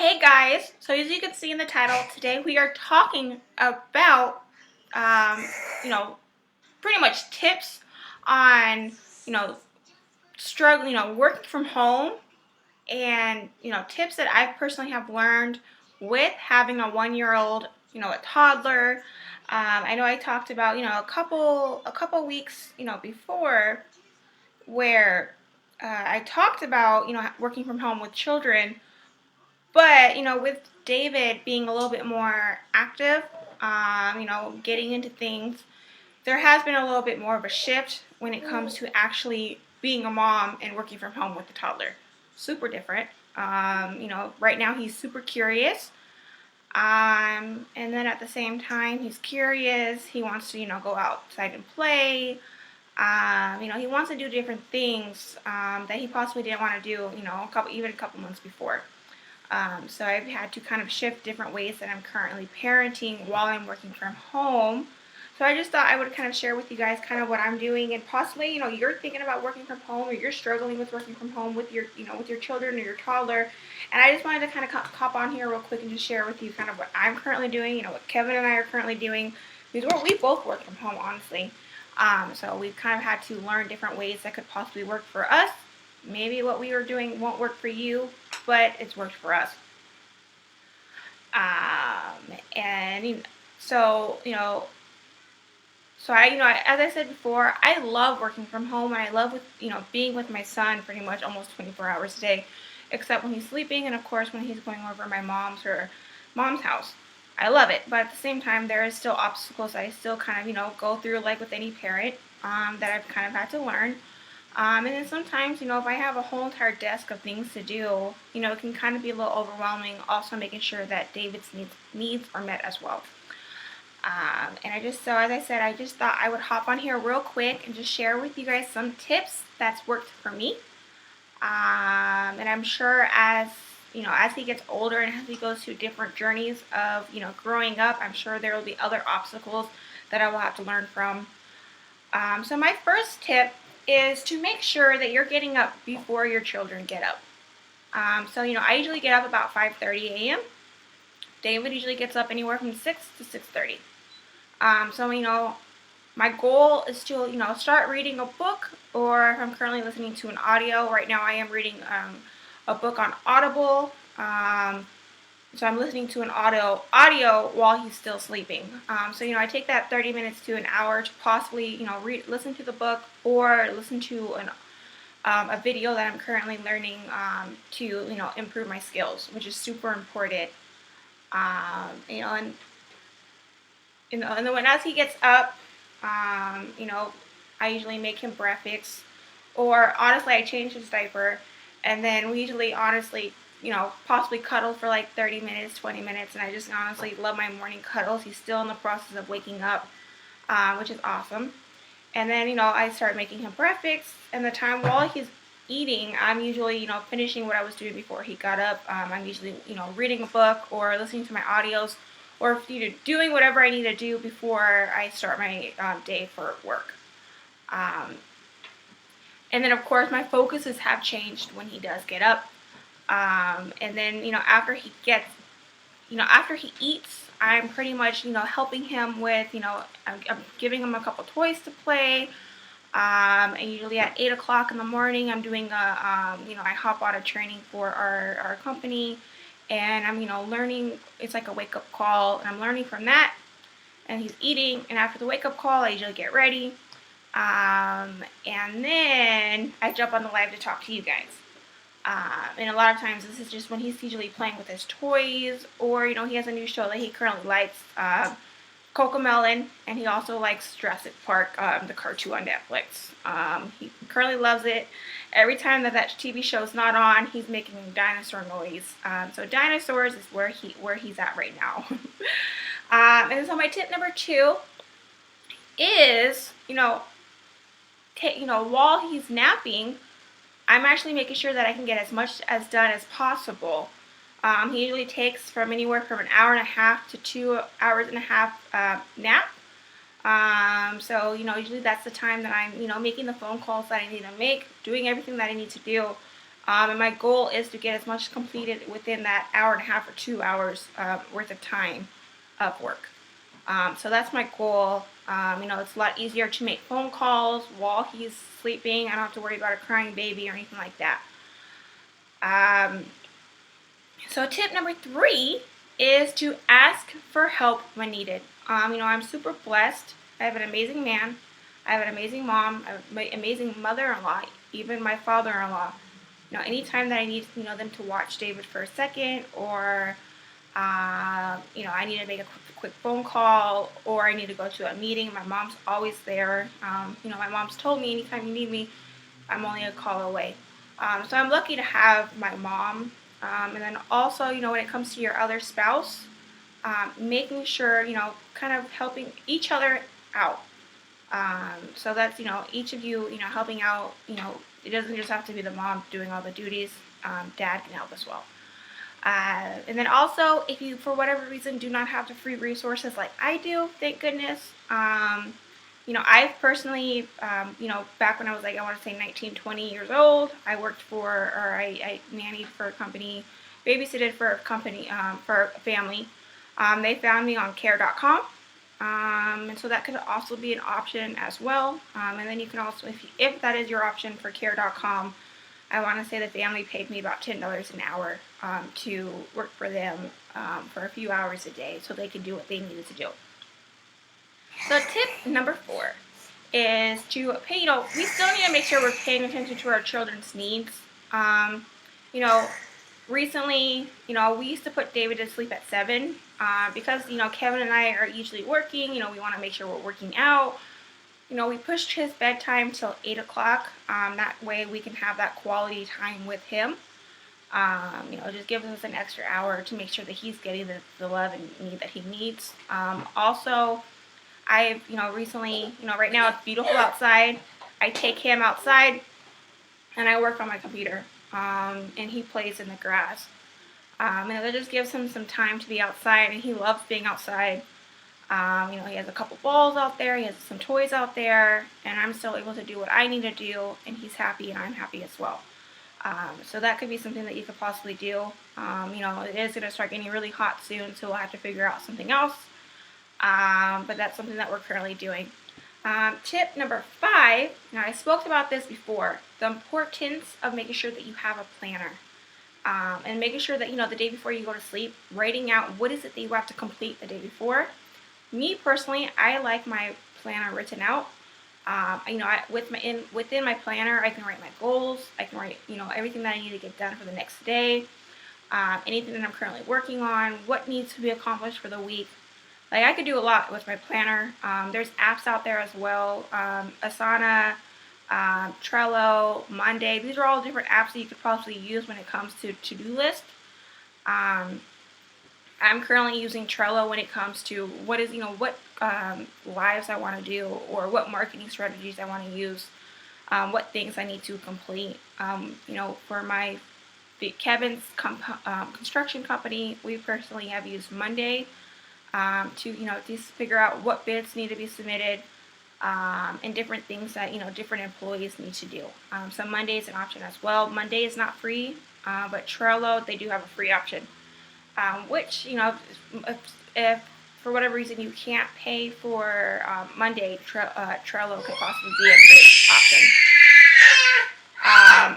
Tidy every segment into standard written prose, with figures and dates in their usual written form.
Hey guys, so as you can see in the title, today we are talking about, um, you know, pretty much tips on, you know, struggling, working from home and, tips that I personally have learned with having a 1-year-old, a toddler. I know I talked about, a couple weeks, before where I talked about, working from home with children. But, with David being a little bit more active, getting into things, there has been a little bit more of a shift when it comes to actually being a mom and working from home with the toddler. Super different. Right now he's super curious. And then at the same time, he's curious. He wants to, go outside and play. He wants to do different things that he possibly didn't want to do, even a couple months before. So I've had to kind of shift different ways that I'm currently parenting while I'm working from home. So I just thought I would kind of share with you guys kind of what I'm doing, and possibly, you're thinking about working from home, or you're struggling with working from home with your children or your toddler. And I just wanted to kind of hop on here real quick and just share with you kind of what I'm currently doing, what Kevin and I are currently doing, because we both work from home, honestly. So we've kind of had to learn different ways that could possibly work for us. Maybe what we are doing won't work for you, but it's worked for us. And so as I said before, I love working from home, and I love being with my son pretty much almost 24 hours a day, except when he's sleeping, and of course when he's going over my mom's house. I love it, but at the same time, there is still obstacles that I still kind of go through, like with any parent, that I've kind of had to learn. And then sometimes, if I have a whole entire desk of things to do, it can kind of be a little overwhelming. Also, making sure that David's needs are met as well. And as I said, I just thought I would hop on here real quick and just share with you guys some tips that's worked for me. And I'm sure as he gets older and as he goes through different journeys of, growing up, I'm sure there will be other obstacles that I will have to learn from. So my first tip is to make sure that you're getting up before your children get up. I usually get up about 5:30 a.m. David usually gets up anywhere from 6 to 6:30. My goal is to, start reading a book, or if I'm currently listening to an audio. Right now I am reading a book on Audible. So I'm listening to an audio while he's still sleeping. I take that 30 minutes to an hour to possibly, listen to the book, or listen to a video that I'm currently learning to, improve my skills, which is super important. And then as he gets up, I usually make him breakfast, or honestly, I change his diaper, and then we usually honestly, possibly cuddle for like 30 minutes, 20 minutes, and I just honestly love my morning cuddles. He's still in the process of waking up, which is awesome. And then, I start making him breakfast, and the time while he's eating, I'm usually, finishing what I was doing before he got up. I'm usually, reading a book or listening to my audios, or doing whatever I need to do before I start my day for work. And then, of course, my focuses have changed when he does get up. And then, after he eats, I'm pretty much, helping him with, I'm giving him a couple toys to play. And usually at 8 o'clock in the morning, I'm doing I hop on a training for our company, and I'm, learning. It's like a wake-up call, and I'm learning from that. And he's eating, and after the wake-up call, I usually get ready. And then I jump on the live to talk to you guys. And a lot of times this is just when he's usually playing with his toys, or, he has a new show that he currently likes, Cocomelon, and he also likes Jurassic Park, the cartoon on Netflix. He currently loves it. Every time that TV show is not on, he's making dinosaur noise. So dinosaurs is where he's at right now. And so my tip number 2 is, while he's napping, I'm actually making sure that I can get as much as done as possible. He usually takes from anywhere from an hour and a half to 2 hours and a half nap. Usually that's the time that I'm, making the phone calls that I need to make, doing everything that I need to do. And my goal is to get as much completed within that hour and a half or 2 hours worth of time of work. So that's my goal. It's a lot easier to make phone calls while he's sleeping. I don't have to worry about a crying baby or anything like that. So tip number 3 is to ask for help when needed. I'm super blessed. I have an amazing man. I have an amazing mom. I have an amazing mother-in-law, even my father-in-law. Anytime that I need, them to watch David for a second, or, I need to make a quick phone call, or I need to go to a meeting, my mom's always there. My mom's told me anytime you need me, I'm only a call away. So I'm lucky to have my mom. And then also, when it comes to your other spouse, making sure, kind of helping each other out. So that's, each of you, helping out, it doesn't just have to be the mom doing all the duties. Dad can help as well. And then also, if you, for whatever reason, do not have the free resources like I do, thank goodness. I've personally, back when I was I want to say 19, 20 years old, I worked for, or I nannied for a company, babysitted for a company, for a family. They found me on care.com. And so that could also be an option as well. And then you can also, if that is your option for care.com, I want to say the family paid me about $10 an hour to work for them for a few hours a day so they could do what they needed to do. So tip number 4 is to pay, we still need to make sure we're paying attention to our children's needs. Recently, we used to put David to sleep at 7 because, Kevin and I are usually working. We want to make sure we're working out. We pushed his bedtime till 8 o'clock. That way we can have that quality time with him. Just gives us an extra hour to make sure that he's getting the love and need that he needs. Also, I've, recently, right now it's beautiful outside. I take him outside and I work on my computer. And he plays in the grass. And that just gives him some time to be outside, and he loves being outside. He has a couple balls out there, he has some toys out there, and I'm still able to do what I need to do, and he's happy, and I'm happy as well. So that could be something that you could possibly do. It is going to start getting really hot soon, so we'll have to figure out something else. But that's something that we're currently doing. Tip number 5, now I spoke about this before, the importance of making sure that you have a planner. And making sure that, the day before you go to sleep, writing out what is it that you have to complete the day before. Me personally, I like my planner written out. Within my planner, I can write my goals. I can write, everything that I need to get done for the next day. Anything that I'm currently working on, what needs to be accomplished for the week. I could do a lot with my planner. There's apps out there as well. Asana, Trello, Monday. These are all different apps that you could possibly use when it comes to to-do list. I'm currently using Trello when it comes to what lives I want to do, or what marketing strategies I want to use, what things I need to complete. For my Kevin's construction company, we personally have used Monday to just figure out what bids need to be submitted, and different things that different employees need to do. So Monday is an option as well. Monday is not free, but Trello, they do have a free option, which if for whatever reason you can't pay for Monday, Trello could possibly be a great option.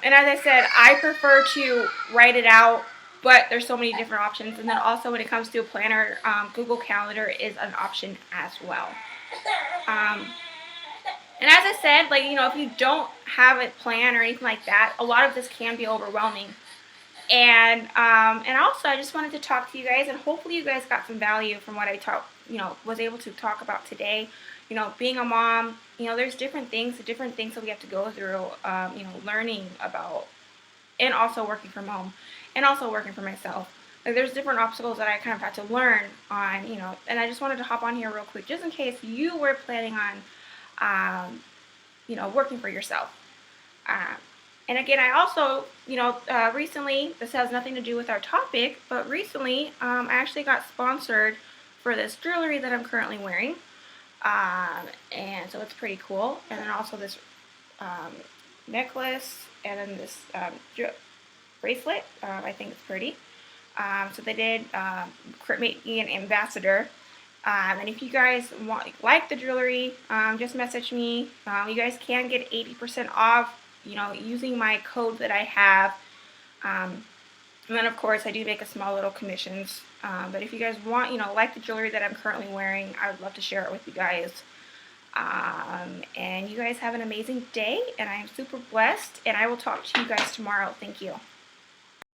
And as I said, I prefer to write it out, but there's so many different options. And then also when it comes to a planner, Google Calendar is an option as well. And as I said, if you don't have a plan or anything like that, a lot of this can be overwhelming. And also, I just wanted to talk to you guys, and hopefully you guys got some value from what I was able to talk about today. Being a mom, there's different things that we have to go through, learning about, and also working from home, and also working for myself. There's different obstacles that I kind of had to learn on, and I just wanted to hop on here real quick, just in case you were planning on, working for yourself. And again, I also, recently, this has nothing to do with our topic, but recently, I actually got sponsored for this jewelry that I'm currently wearing. And so it's pretty cool. And then also this necklace, and then this bracelet. I think it's pretty. So they did make me an ambassador. And if you guys like the jewelry, just message me. You guys can get 80% off, using my code that I have. And then of course I do make a small little commissions. But if you guys want, like the jewelry that I'm currently wearing, I would love to share it with you guys. And you guys have an amazing day, and I am super blessed, and I will talk to you guys tomorrow. Thank you.